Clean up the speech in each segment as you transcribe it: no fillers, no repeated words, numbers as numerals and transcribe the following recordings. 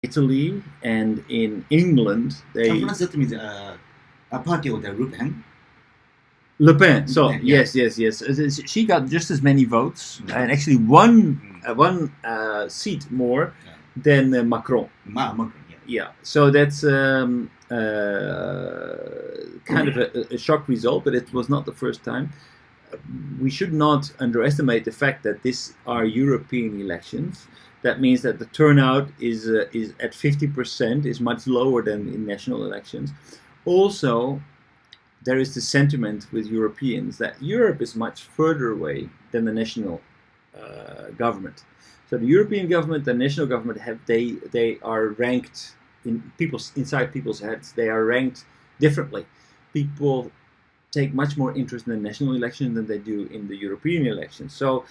Italy and in England, they France, that means a party of the Le Pen. Le Pen. So Le Pen, yeah. yes. She got just as many votes, and actually one seat more than Macron. Macron, yeah. Yeah. So that's kind of a shock result, but it was not the first time. We should not underestimate the fact that these are European elections. That means that the turnout is at 50%, is much lower than in national elections. Also, there is the sentiment with Europeans that Europe is much further away than the national government. So the European government, the national government, they are ranked inside people's heads. They are ranked differently. People take much more interest in the national election than they do in the European elections. So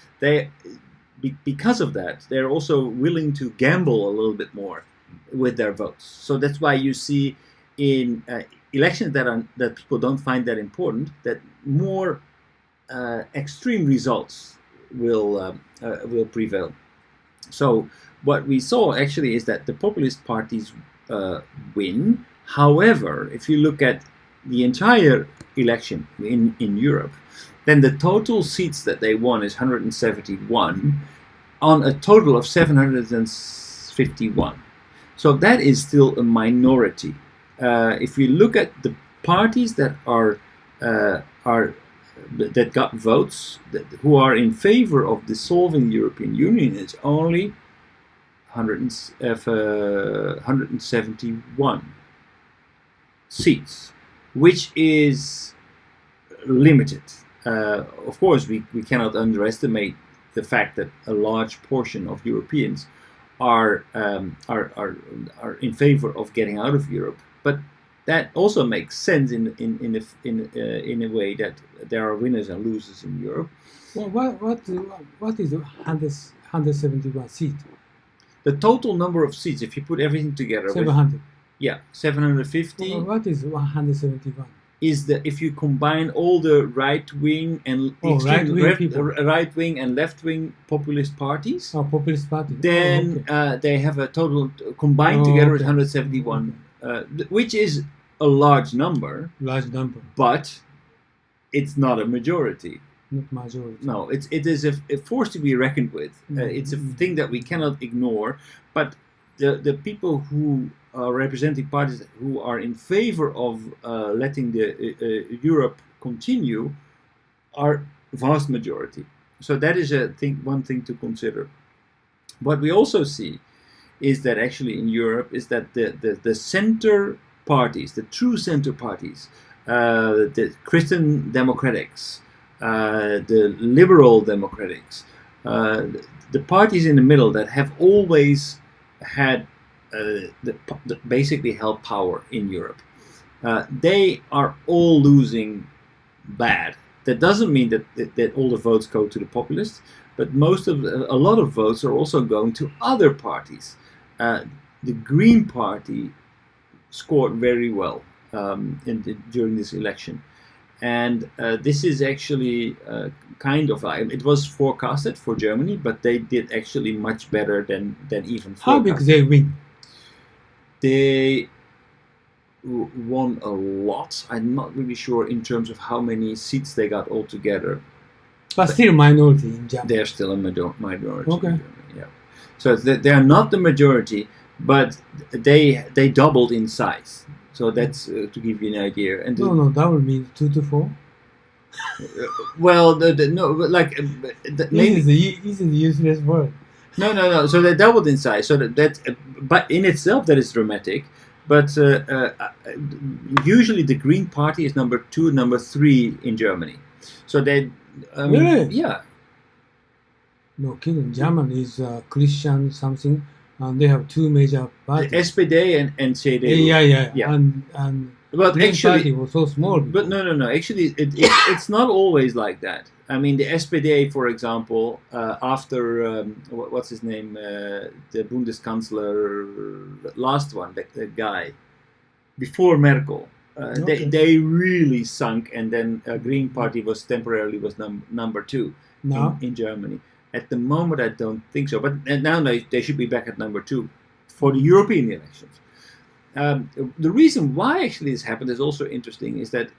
because of that, they're also willing to gamble a little bit more with their votes. So that's why you see in elections that people don't find that important, that more extreme results will prevail. So what we saw actually is that the populist parties win. However, if you look at the entire election in Europe, then the total seats that they won is 171 on a total of 751. So that is still a minority. If we look at the parties that that got votes, who are in favor of dissolving the European Union, it's only 171 seats, which is limited. Of course, we cannot underestimate the fact that a large portion of Europeans are in favor of getting out of Europe, but that also makes sense in a way that there are winners and losers in Europe. Well, what is 171 seat? The total number of seats, if you put everything together, 700. Yeah, 750. Well, what is 171? Is that if you combine all the right wing and right wing and left wing populist parties, populist parties, then they have a total combined together is 171, which is a large number. Large number, but it's not a majority. Not majority. No, it is a force to be reckoned with. It's a thing that we cannot ignore. But the people who are representing parties who are in favor of letting the Europe continue are vast majority. So that is one thing to consider. What we also see is that actually in Europe is that the center parties, the true center parties, the Christian Democrats, the Liberal Democrats, the parties in the middle that have always had basically held power in Europe, they are all losing bad. That doesn't mean that all the votes go to the populists, but a lot of votes are also going to other parties. The Green Party scored very well during this election. And this is actually kind of it was forecasted for Germany, but they did actually much better than even forecasted. How big they win? They won a lot. I'm not really sure in terms of how many seats they got altogether. But still minority in Germany. They're still a minority. Okay. In Germany, yeah. So they are not the majority, but they doubled in size. So that's to give you an idea. And no, that would mean 2 to 4. Well, no, like this is a useless word. No. So they doubled in size. So but in itself that is dramatic. But usually the Green Party is number 2, number 3 in Germany. So they, really? Yeah. No kidding. Germany is Christian something. And they have 2 major parties. The SPD and CDU. Yeah. And well, Green actually, Party was so small. But no. Actually, it's not always like that. I mean, the SPD, for example, after what's his name, the Bundeskanzler, the last one, the guy, before Merkel, they really sunk, and then Green Party was temporarily number 2 in Germany. At the moment, I don't think so. But now they should be back at number 2 for the European elections. The reason why actually this happened is also interesting, is that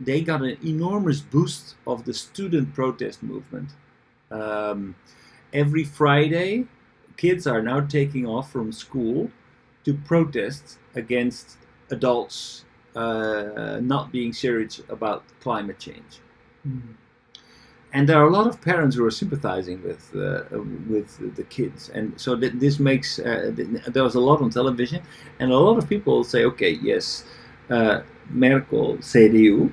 they got an enormous boost of the student protest movement. Every Friday, kids are now taking off from school to protest against adults not being serious about climate change. Mm. And there are a lot of parents who are sympathizing with the kids, and so this makes there was a lot on television, and a lot of people say, okay, yes, Merkel, CDU,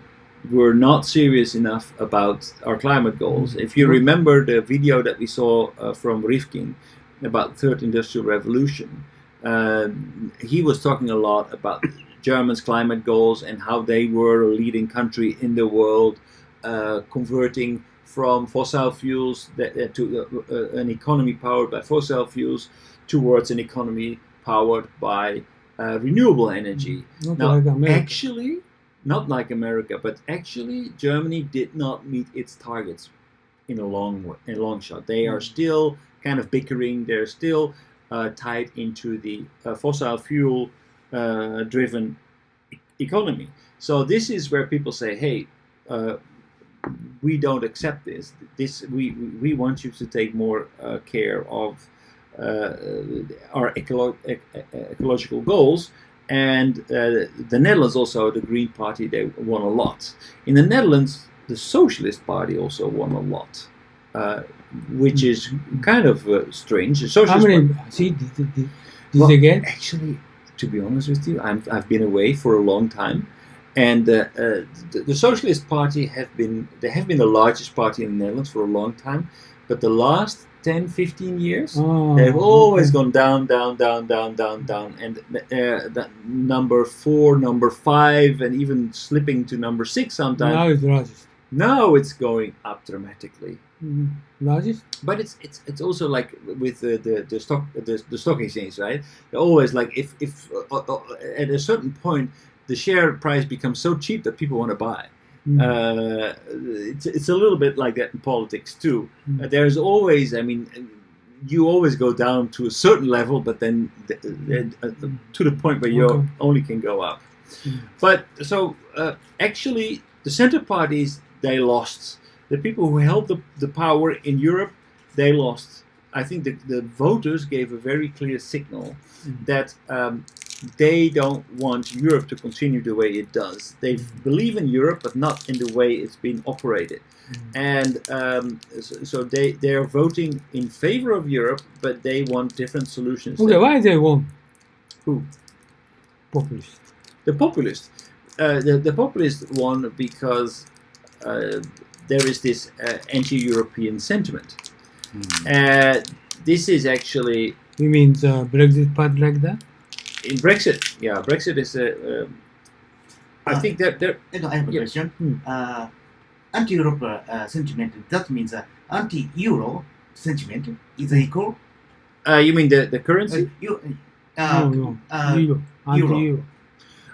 were not serious enough about our climate goals. If you remember the video that we saw from Rifkin about the Third Industrial Revolution, he was talking a lot about Germany's climate goals and how they were a leading country in the world, converting from fossil fuels to an economy powered by fossil fuels towards an economy powered by renewable energy. Not Now, like America. actually, not like America, but actually, Germany did not meet its targets in a long shot. They are still kind of bickering. They're still tied into the fossil fuel driven economy. So this is where people say, "Hey, we don't accept this. We want you to take more care of our ecological goals." And the Netherlands also, the Green Party, they won a lot. In the Netherlands, the Socialist Party also won a lot, which is kind of strange. The How Socialist many? Party, See, did they get? actually, to be honest with you, I've been away for a long time, and the Socialist Party have been the largest party in the Netherlands for a long time, but the last 10, 15 years, Oh, they've always okay. gone down, and that number 4, number 5, and even slipping to number 6 sometimes. Now it's largest. Now it's going up dramatically. Largest? But it's also like with the stock exchange, right? They're always like if at a certain point the share price becomes so cheap that people want to buy. It's a little bit like that in politics too. There's always, I mean, you always go down to a certain level, but then to the point where you only can go up. But so actually, the center parties, they lost. The people who held the power in Europe, they lost. I think the voters gave a very clear signal that they don't want Europe to continue the way it does. They believe in Europe, but not in the way it's been operated. And so they are voting in favor of Europe, but they want different solutions. Okay, why they won? Who? Populist. The populist. The populist won because there is this anti-European sentiment. This is actually... You mean the Brexit part like that? In Brexit, yeah, Brexit is a... I think that there... I have a question. Anti-Europe sentiment, that means anti-Euro sentiment is equal? you mean the currency? No. Euro. Anti-Euro.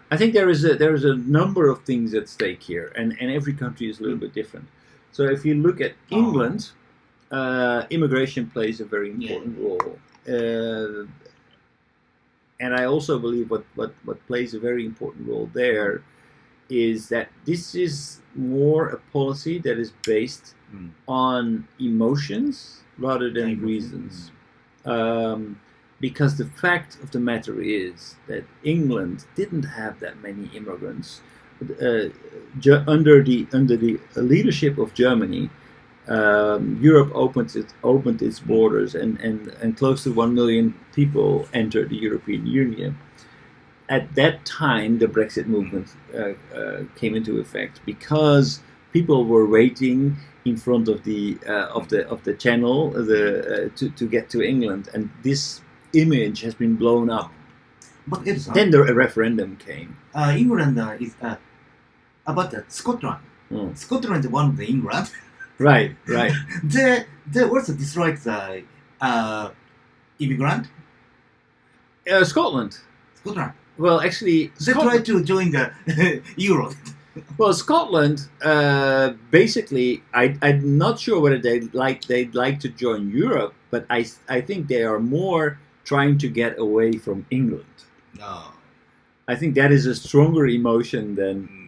I think there is a number of things at stake here, and every country is a little bit different. So if you look at England, immigration plays a very important role. And I also believe what plays a very important role there is that this is more a policy that is based on emotions rather than reasons. Because the fact of the matter is that England didn't have that many immigrants. Under the leadership of Germany, Europe opened its borders, and close to 1 million people entered the European Union. At that time, the Brexit movement came into effect because people were waiting in front of the channel to get to England, and this image has been blown up. But Edson, Then the referendum came. England is about Scotland. Scotland is one of the England. Right. They also dislike the immigrant. Scotland. Well, actually, They try to join the Euro. Well, Scotland, basically, I'm not sure whether they'd like to join Europe, but I think they are more trying to get away from England. No. I think that is a stronger emotion than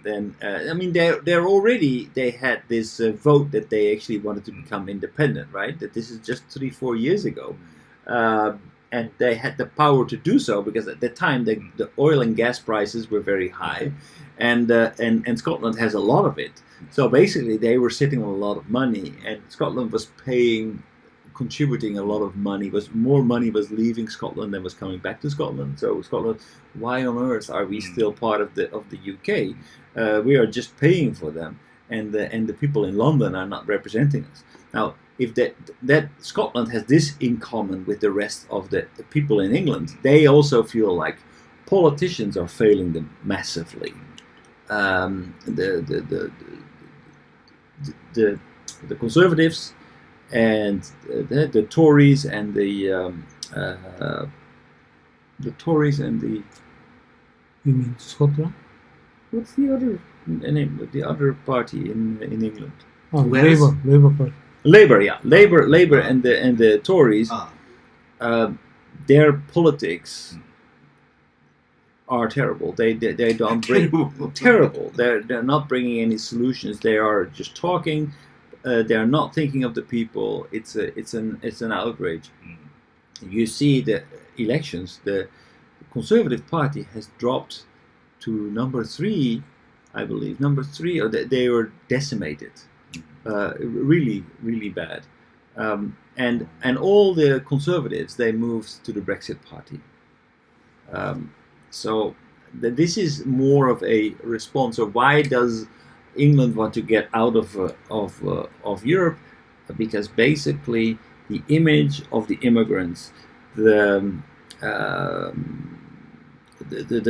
I mean they had this vote that they actually wanted to become independent, right? That this is just 3-4 years ago, and they had the power to do so because at the time the oil and gas prices were very high, and Scotland has a lot of it. So basically they were sitting on a lot of money, and Scotland was contributing a lot of money. More money was leaving Scotland than was coming back to Scotland. So Scotland, why on earth are we still part of the UK? We are just paying for them, and the people in London are not representing us. Now, if that Scotland has this in common with the rest of the people in England, they also feel like politicians are failing them massively. The Conservatives and the Tories and the Tories and the. You mean Scotland? What's the other name of the other party in England? Oh, Wales? Labour Party. Labour, yeah, Labour, and the Tories. Their politics are terrible. They don't bring terrible. They're not bringing any solutions. They are just talking. They are not thinking of the people. It's an outrage. You see the elections. The Conservative Party has dropped to number 3, I believe. Number 3, or they were decimated. Really, really bad. And all the Conservatives, they moved to the Brexit Party. So this is more of a response. So why does England want to get out of Europe? Because basically the image of the immigrants, the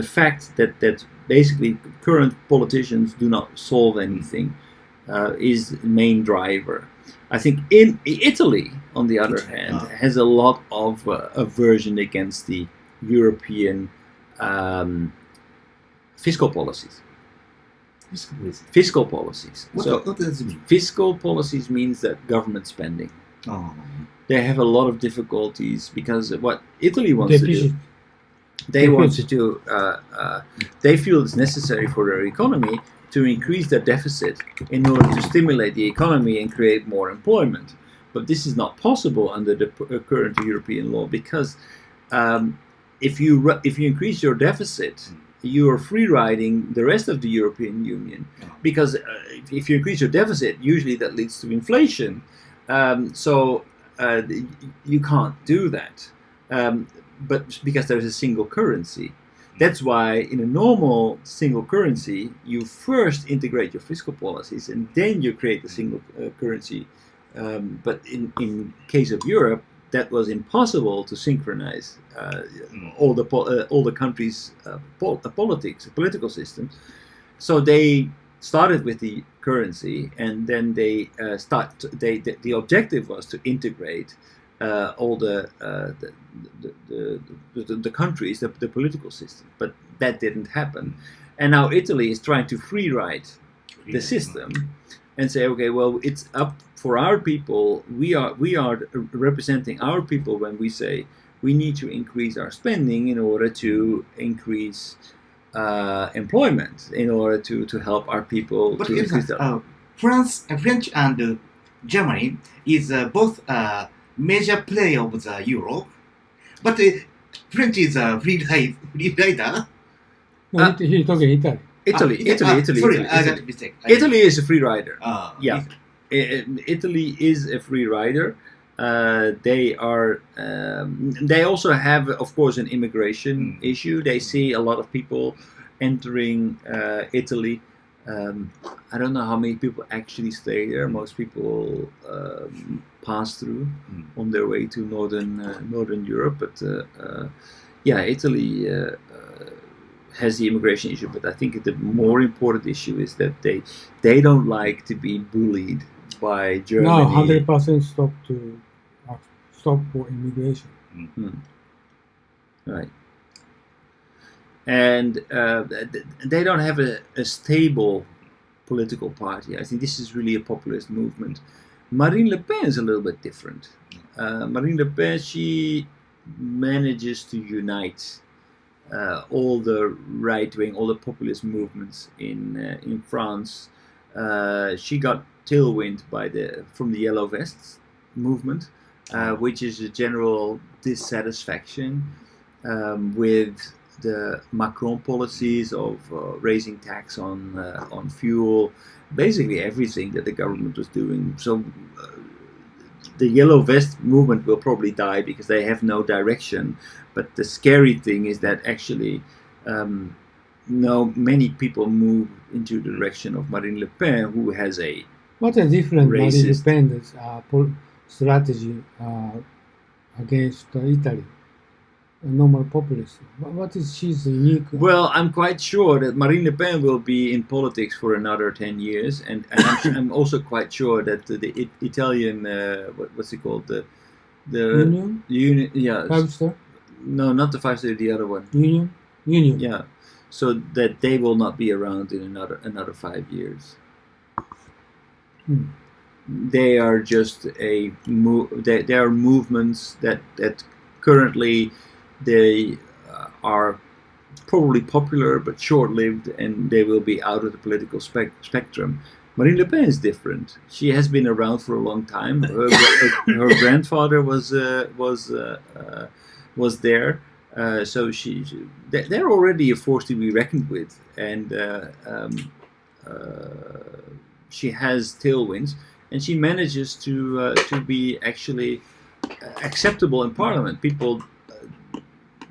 fact that basically current politicians do not solve anything is the main driver. I think in Italy, on the other hand, has a lot of aversion against the European fiscal policies. Fiscal policies. What does it mean? Fiscal policies means that government spending. They have a lot of difficulties because what Italy wants to do, they feel it's necessary for their economy to increase their deficit in order to stimulate the economy and create more employment. But this is not possible under the current European law because if you increase your deficit, you are free riding the rest of the European Union because if you increase your deficit, usually that leads to inflation. So you can't do that. But because there's a single currency. That's why in a normal single currency, you first integrate your fiscal policies and then you create a single currency. But in case of Europe, that was impossible to synchronize all the countries' political system. So they started with the currency, and then the objective was to integrate all the countries, the political system, but that didn't happen. And now Italy is trying to free ride the system and say, okay, well, it's up for our people. We are representing our people when we say we need to increase our spending in order to increase employment, in order to help our people But to increase their. French and Germany is both major player of the Euro, but French is a free rider. No, he's talking Italy. Italy. Sorry, I got a mistake. Italy is a free rider. Yeah. Italy is a free rider. They are. They also have, of course, an immigration issue. They see a lot of people entering Italy. I don't know how many people actually stay there. Most people pass through on their way to northern Europe. But Italy has the immigration issue. But I think the more important issue is that they don't like to be bullied by Germany. Now 100% stop for immigration. Right. And they don't have a stable political party. I think this is really a populist movement. Marine Le Pen is a little bit different. Marine Le Pen, she manages to unite all the right wing, all the populist movements in France. She got tailwind from the Yellow Vests movement, which is a general dissatisfaction with the Macron policies of raising tax on fuel, basically everything that the government was doing. So the Yellow Vest movement will probably die because they have no direction. But the scary thing is that actually many people move into the direction of Marine Le Pen, who has a What a different Marine Le racist. Pen's strategy against Italy, a normal populist. What is she's unique? Well, I'm quite sure that Marine Le Pen will be in politics for another 10 years, and I'm also quite sure that the Italian what's it called, the Union? yeah, Five-star? no, not the 5-star, the other one, Union? yeah, so that they will not be around in another 5 years. Hmm. They are just they are movements that currently they are probably popular but short-lived, and they will be out of the political spectrum. Marine Le Pen is different. She has been around for a long time. Her grandfather was there, so they're already a force to be reckoned with, and she has tailwinds, and she manages to be actually acceptable in Parliament. People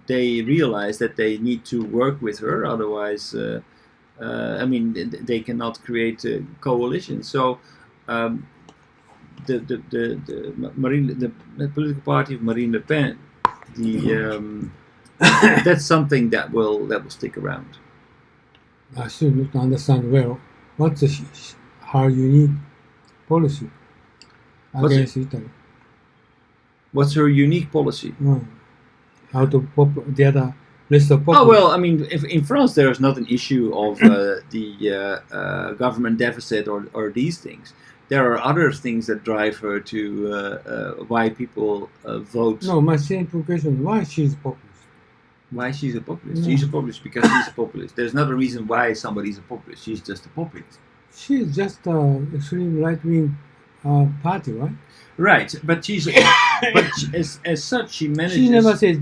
they realize that they need to work with her, otherwise, they cannot create a coalition. So, the political party of Marine Le Pen, that's something that will stick around. I still need to understand well what's her unique policy against Italy. What's her unique policy? How to the other list of populists. Oh well, if in France there is not an issue of the government deficit or these things. There are other things that drive her to why people vote. No, my simple question: why she's populist? Why she's a populist? No. She's a populist because she's a populist. There's not a reason why somebody's a populist. She's just a populist. She's just extreme right-wing party, right? Right, but she's as such she manages. She never say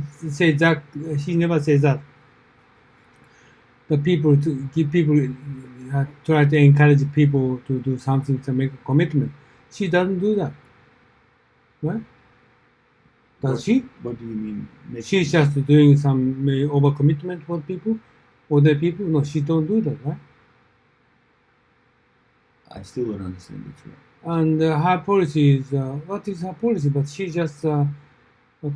that. She never says that. The people to give people try to encourage people to do something to make a commitment. She doesn't do that, right? Does she? What do you mean? She's just doing some overcommitment for people, other people. No, she don't do that, right? I still don't understand it. And her policy is what is her policy? But she just a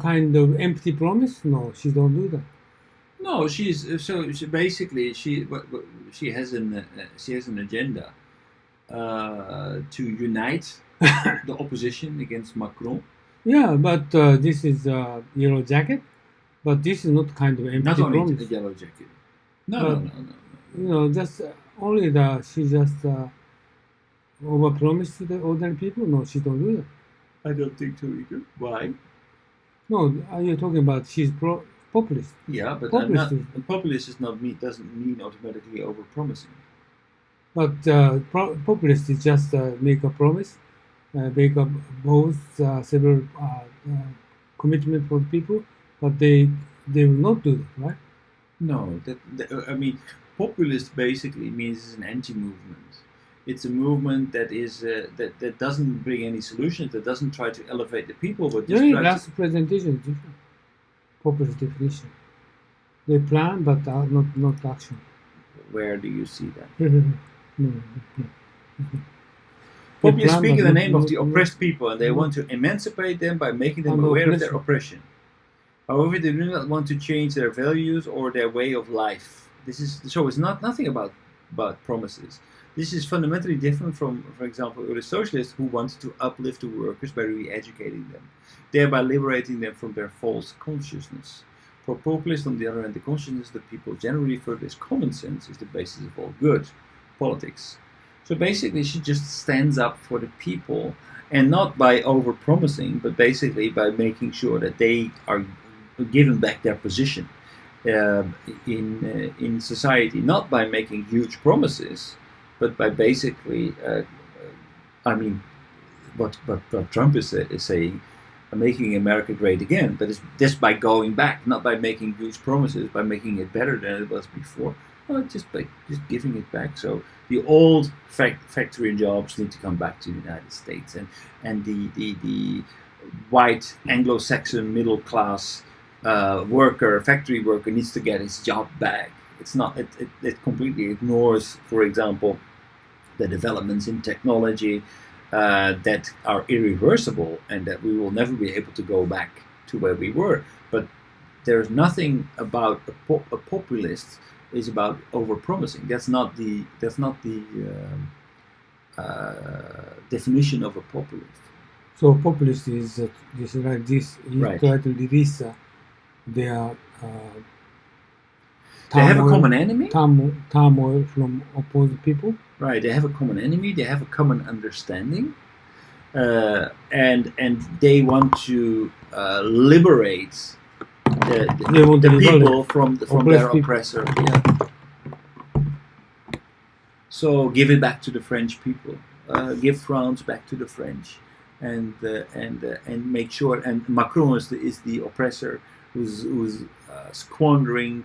kind of empty promise. No, she don't do that. No, she basically she has an agenda to unite the opposition against Macron. Yeah, but this is yellow jacket. But this is not kind of empty Not only promise. the yellow jacket. No. You know, just only she just overpromised to the ordinary people. No, she don't do that. I don't think so either. Why? No, you're talking about she's populist. Yeah, but Populist populist doesn't mean automatically overpromising. But populist is just make a promise, make a both several commitment for people, but they will not do that, right? No, populist basically means it's an anti-movement. It's a movement that is that doesn't bring any solutions, that doesn't try to elevate the people, but just Your try last presentation is different. Populist definition. They plan, but not action. Where do you see that? No. Populists plan, speak in but the name of the not- oppressed people, and they want to emancipate them by making them And aware of their oppression. oppression. However, they do not want to change their values or their way of life. It's nothing about promises. This is fundamentally different from, for example, early socialists who wanted to uplift the workers by re-educating them, thereby liberating them from their false consciousness. For populists, on the other hand, the consciousness that people generally refer to as common sense is the basis of all good politics. So basically, she just stands up for the people, and not by over-promising, but basically by making sure that they are given back their position in society, not by making huge promises, but by basically, I mean, what Trump is saying, making America great again, but it's just by going back, not by making huge promises, by making it better than it was before. Just by just giving it back. So the old factory jobs need to come back to the United States, and the white Anglo-Saxon middle class factory worker needs to get his job back. It's not. It completely ignores, for example, the developments in technology that are irreversible and that we will never be able to go back to where we were. But there's nothing about a populist is about over-promising. That's not the definition of a populist. So populist is just like this. You Right. try to release their They have a turmoil- common enemy. turmoil from opposed people. Right, they have a common enemy. They have a common understanding, and they want to liberate They want the to liberate people from their oppressed people. oppressor. Yeah. So give it back to the French people. Give France back to the French, and make sure. And Macron is the oppressor who's squandering